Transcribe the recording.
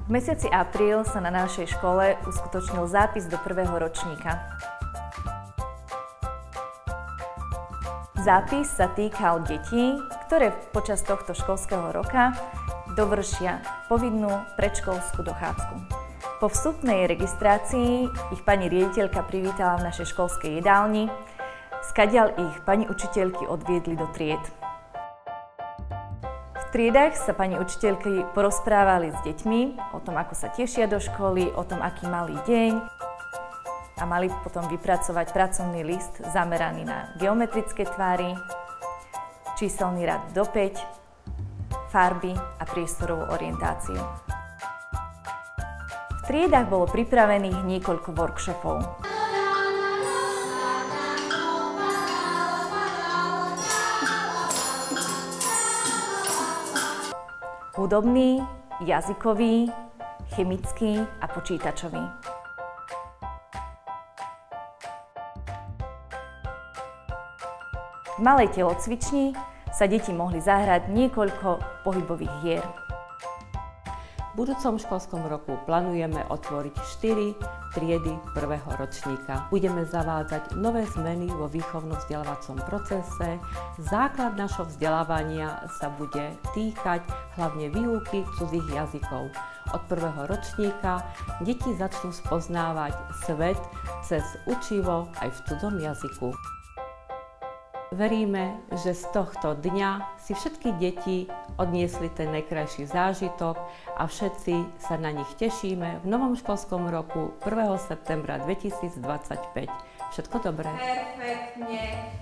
V mesiaci apríl sa na našej škole uskutočnil zápis do prvého ročníka. Zápis sa týkal detí, ktoré počas tohto školského roka dovršia povinnú predškolskú dochádzku. Po vstupnej registrácii ich pani riaditeľka privítala v našej školskej jedálni, skadiaľ ich pani učiteľky odviedli do tried. V triedách sa pani učiteľky porozprávali s deťmi o tom, ako sa tešia do školy, o tom, aký mali deň a mali potom vypracovať pracovný list zameraný na geometrické tvary, číselný rad do 5, farby a priestorovú orientáciu. V triedách bolo pripravených niekoľko workshopov. Hudobný, jazykový, chemický a počítačový. V malej telocvični sa deti mohli zahrať niekoľko pohybových hier. V budúcom školskom roku plánujeme otvoriť 4 triedy prvého ročníka. Budeme zavádzať nové zmeny vo výchovno-vzdelávacom procese. Základ našho vzdelávania sa bude týkať hlavne výuky cudzích jazykov. Od prvého ročníka deti začnú spoznávať svet cez učivo aj v cudzom jazyku. Veríme, že z tohto dňa si všetky deti odniesli ten najkrajší zážitok a všetci sa na nich tešíme v novom školskom roku 1. septembra 2025. Všetko dobré. Perfektne,